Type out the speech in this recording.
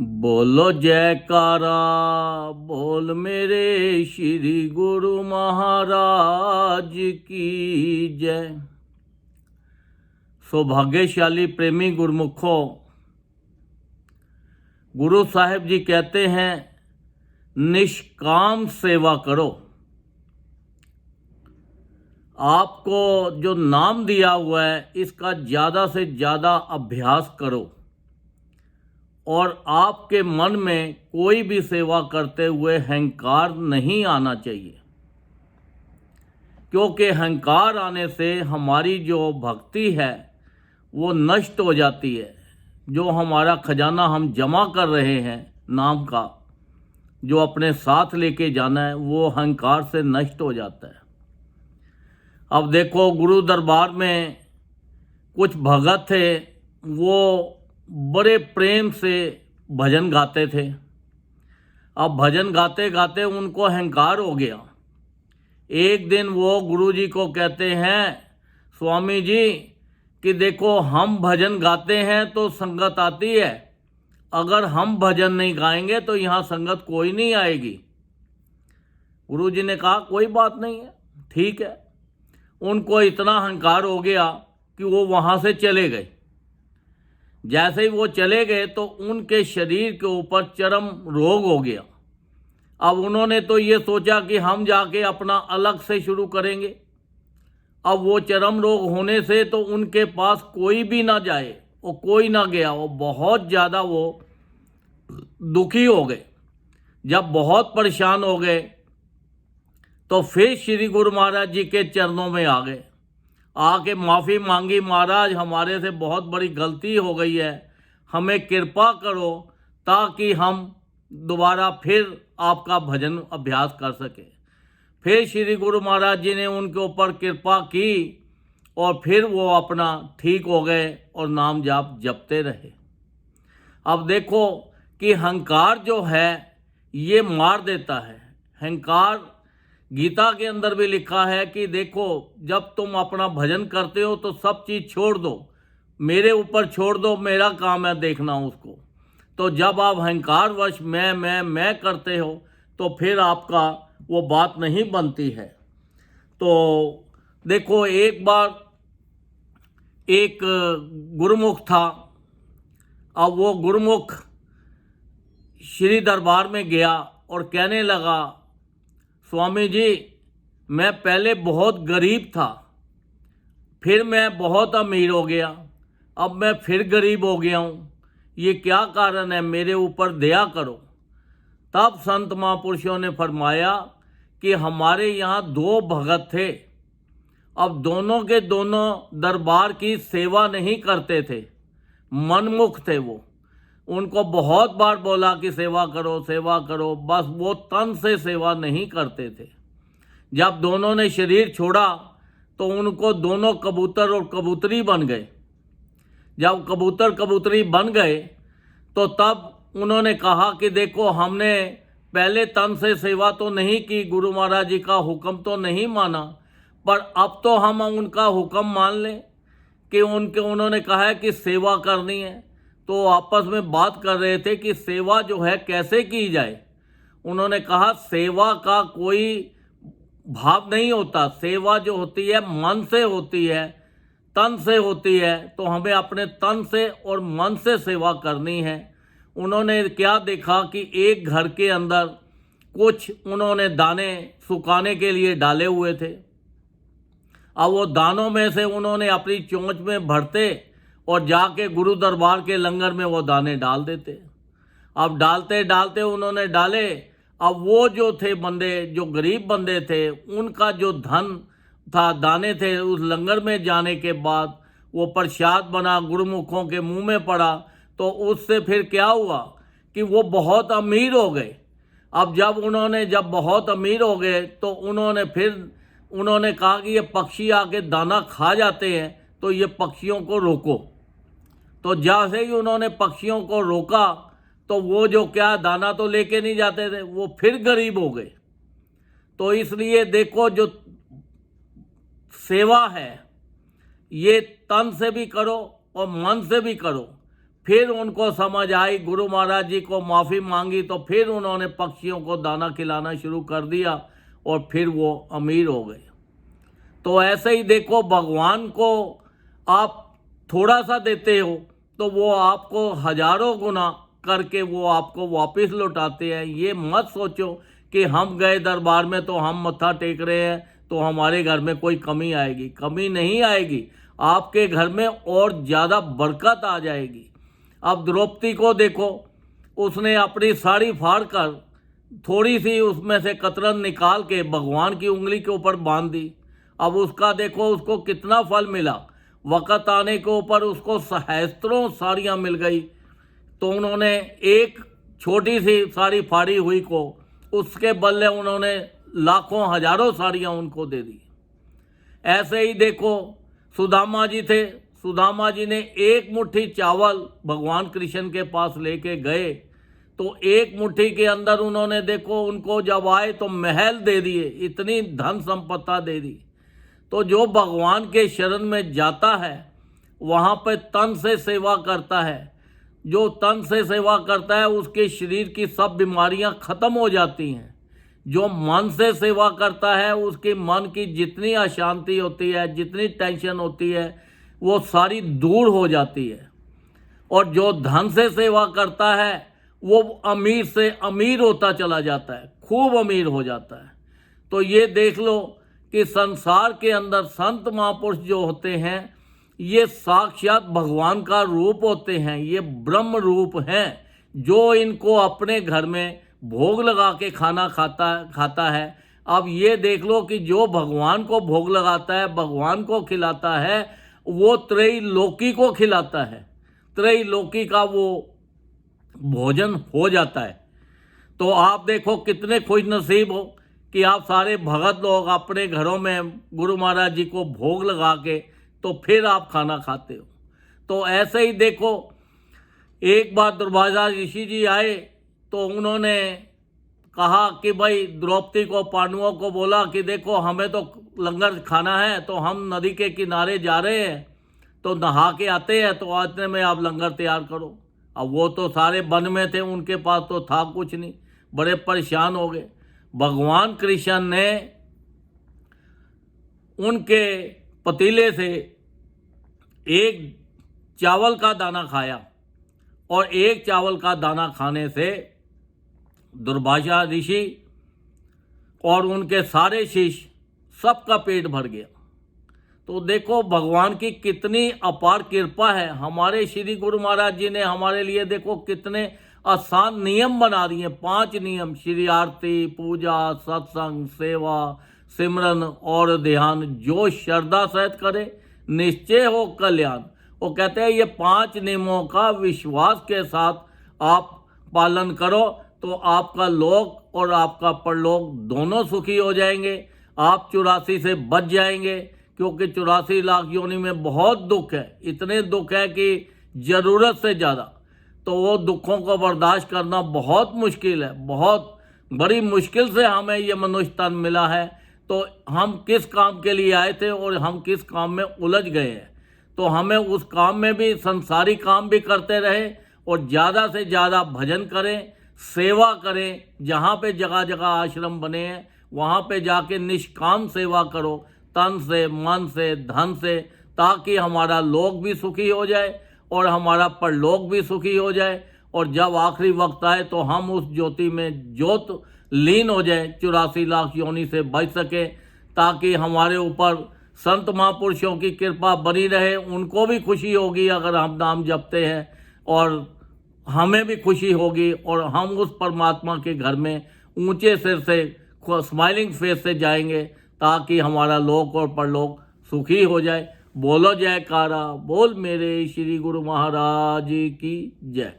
बोलो जयकारा बोल मेरे श्री गुरु महाराज की जय। सौभाग्यशाली प्रेमी गुरुमुखों, गुरु साहिब जी कहते हैं निष्काम सेवा करो। आपको जो नाम दिया हुआ है इसका ज़्यादा से ज़्यादा अभ्यास करो और आपके मन में कोई भी सेवा करते हुए अहंकार नहीं आना चाहिए, क्योंकि अहंकार आने से हमारी जो भक्ति है वो नष्ट हो जाती है। जो हमारा खजाना हम जमा कर रहे हैं नाम का, जो अपने साथ लेके जाना है, वो अहंकार से नष्ट हो जाता है। अब देखो, गुरु दरबार में कुछ भगत थे, वो बड़े प्रेम से भजन गाते थे। अब भजन गाते गाते उनको अहंकार हो गया। एक दिन वो गुरुजी को कहते हैं, स्वामी जी कि देखो, हम भजन गाते हैं तो संगत आती है, अगर हम भजन नहीं गाएंगे तो यहाँ संगत कोई नहीं आएगी। गुरुजी ने कहा कोई बात नहीं है, ठीक है। उनको इतना अहंकार हो गया कि वो वहाँ से चले गए। जैसे ही वो चले गए तो उनके शरीर के ऊपर चरम रोग हो गया। अब उन्होंने तो ये सोचा कि हम जाके अपना अलग से शुरू करेंगे। अब वो चरम रोग होने से तो उनके पास कोई भी ना जाए, वो कोई ना गया। वो बहुत ज़्यादा वो दुखी हो गए। जब बहुत परेशान हो गए तो फिर श्री गुरु महाराज जी के चरणों में आ गए, आके माफ़ी मांगी, महाराज हमारे से बहुत बड़ी गलती हो गई है, हमें कृपा करो ताकि हम दोबारा फिर आपका भजन अभ्यास कर सके। फिर श्री गुरु महाराज जी ने उनके ऊपर कृपा की और फिर वो अपना ठीक हो गए और नाम जाप जपते रहे। अब देखो कि अहंकार जो है ये मार देता है। अहंकार, गीता के अंदर भी लिखा है कि देखो, जब तुम अपना भजन करते हो तो सब चीज़ छोड़ दो, मेरे ऊपर छोड़ दो, मेरा काम है देखना उसको। तो जब आप अहंकारवश मैं करते हो तो फिर आपका वो बात नहीं बनती है। तो देखो, एक बार एक गुरुमुख था। अब वो गुरुमुख श्री दरबार में गया और कहने लगा, स्वामी जी मैं पहले बहुत गरीब था, फिर मैं बहुत अमीर हो गया, अब मैं फिर गरीब हो गया हूँ, ये क्या कारण है, मेरे ऊपर दया करो। तब संत महापुरुषों ने फरमाया कि हमारे यहाँ दो भगत थे। अब दोनों के दोनों दरबार की सेवा नहीं करते थे, मनमुख थे। वो उनको बहुत बार बोला कि सेवा करो सेवा करो, बस वो तन से सेवा नहीं करते थे। जब दोनों ने शरीर छोड़ा तो उनको दोनों कबूतर और कबूतरी बन गए। जब कबूतर कबूतरी बन गए तो तब उन्होंने कहा कि देखो, हमने पहले तन से सेवा तो नहीं की, गुरु महाराज जी का हुक्म तो नहीं माना, पर अब तो हम उनका हुक्म मान लें कि उन्होंने कहा है कि सेवा करनी है। तो आपस में बात कर रहे थे कि सेवा जो है कैसे की जाए। उन्होंने कहा सेवा का कोई भाव नहीं होता, सेवा जो होती है मन से होती है, तन से होती है। तो हमें अपने तन से और मन से सेवा करनी है। उन्होंने क्या देखा कि एक घर के अंदर कुछ उन्होंने दाने सुखाने के लिए डाले हुए थे। अब वो दानों में से उन्होंने अपनी चोंच में भरते और जाके गुरु दरबार के लंगर में वो दाने डाल देते। अब डालते डालते उन्होंने डाले। अब वो जो थे बंदे, जो गरीब बंदे थे, उनका जो धन था, दाने थे, उस लंगर में जाने के बाद वो प्रसाद बना, गुरुमुखों के मुंह में पड़ा, तो उससे फिर क्या हुआ कि वो बहुत अमीर हो गए। अब जब बहुत अमीर हो गए तो उन्होंने कहा कि ये पक्षी आके दाना खा जाते हैं, तो ये पक्षियों को रोको। तो जैसे ही उन्होंने पक्षियों को रोका तो वो जो क्या दाना तो लेके नहीं जाते थे, वो फिर गरीब हो गए। तो इसलिए देखो, जो सेवा है ये तन से भी करो और मन से भी करो, फिर उनको समझ आई, गुरु महाराज जी को माफ़ी मांगी, तो फिर उन्होंने पक्षियों को दाना खिलाना शुरू कर दिया और फिर वो अमीर हो गए। तो ऐसे ही देखो, भगवान को आप थोड़ा सा देते हो तो वो आपको हजारों गुना करके वो आपको वापस लौटाते हैं। ये मत सोचो कि हम गए दरबार में तो हम मत्था टेक रहे हैं तो हमारे घर में कोई कमी आएगी। कमी नहीं आएगी, आपके घर में और ज़्यादा बरकत आ जाएगी। अब द्रौपदी को देखो, उसने अपनी साड़ी फाड़ कर थोड़ी सी उसमें से कतरन निकाल के भगवान की उंगली के ऊपर बांध दी। अब उसका देखो उसको कितना फल मिला। वक़्त आने के ऊपर उसको सहस्त्रों साड़ियाँ मिल गई। तो उन्होंने एक छोटी सी साड़ी फाड़ी हुई को उसके बदले उन्होंने लाखों हजारों साड़ियाँ उनको दे दी। ऐसे ही देखो, सुदामा जी थे, सुदामा जी ने एक मुट्ठी चावल भगवान कृष्ण के पास लेके गए तो एक मुट्ठी के अंदर उन्होंने देखो, उनको जब आए तो महल दे दिए, इतनी धन संपत्ता दे दी। तो जो भगवान के शरण में जाता है वहाँ पे तन से सेवा करता है, जो तन से सेवा करता है उसके शरीर की सब बीमारियाँ खत्म हो जाती हैं। जो मन से सेवा करता है उसके मन की जितनी अशांति होती है, जितनी टेंशन होती है, वो सारी दूर हो जाती है। और जो धन से सेवा करता है वो अमीर से अमीर होता चला जाता है, खूब अमीर हो जाता है। तो ये देख लो कि संसार के अंदर संत महापुरुष जो होते हैं ये साक्षात भगवान का रूप होते हैं, ये ब्रह्म रूप हैं। जो इनको अपने घर में भोग लगा के खाना खाता है। अब ये देख लो कि जो भगवान को भोग लगाता है, भगवान को खिलाता है, वो त्रैलोकी को खिलाता है, त्रैलोकी का वो भोजन हो जाता है। तो आप देखो कितने खुश नसीब हो कि आप सारे भगत लोग अपने घरों में गुरु महाराज जी को भोग लगा के तो फिर आप खाना खाते हो। तो ऐसे ही देखो, एक बार दुर्वासा ऋषि जी आए तो उन्होंने कहा कि भाई द्रौपदी को, पांडवों को बोला कि देखो हमें तो लंगर खाना है तो हम नदी के किनारे जा रहे हैं, तो नहा के आते हैं, तो इतने में आप लंगर तैयार करो। अब वो तो सारे वन में थे, उनके पास तो था कुछ नहीं, बड़े परेशान हो गए। भगवान कृष्ण ने उनके पतीले से एक चावल का दाना खाया और एक चावल का दाना खाने से दुर्वासा ऋषि और उनके सारे शिष्य सबका पेट भर गया। तो देखो भगवान की कितनी अपार कृपा है। हमारे श्री गुरु महाराज जी ने हमारे लिए देखो कितने आसान नियम बना दिए, 5 नियम, श्री आरती, पूजा, सत्संग, सेवा, सिमरन और ध्यान। जो श्रद्धा सहित करे निश्चय हो कल्याण। वो कहते हैं ये 5 नियमों का विश्वास के साथ आप पालन करो तो आपका लोक और आपका परलोक दोनों सुखी हो जाएंगे। आप 84 से बच जाएंगे, क्योंकि 84 लाख योनि में बहुत दुख है, इतने दुख है कि ज़रूरत से ज़्यादा। तो वो दुखों को बर्दाश्त करना बहुत मुश्किल है, बहुत बड़ी मुश्किल से हमें ये मनुष्य तन मिला है। तो हम किस काम के लिए आए थे और हम किस काम में उलझ गए हैं, तो हमें उस काम में भी, संसारी काम भी करते रहे और ज़्यादा से ज़्यादा भजन करें, सेवा करें। जहाँ पे जगह जगह आश्रम बने हैं वहाँ पे जाके निष्काम सेवा करो, तन से, मन से, धन से, ताकि हमारा लोक भी सुखी हो जाए और हमारा परलोक भी सुखी हो जाए। और जब आखिरी वक्त आए तो हम उस ज्योति में ज्योत लीन हो जाए, 84 लाख योनि से बच सके, ताकि हमारे ऊपर संत महापुरुषों की कृपा बनी रहे। उनको भी खुशी होगी अगर हम नाम जपते हैं और हमें भी खुशी होगी और हम उस परमात्मा के घर में ऊंचे सिर से, स्माइलिंग फेस से जाएंगे, ताकि हमारा लोक और परलोक सुखी हो जाए। बोलो जयकारा, बोल मेरे श्री गुरु महाराज की जय।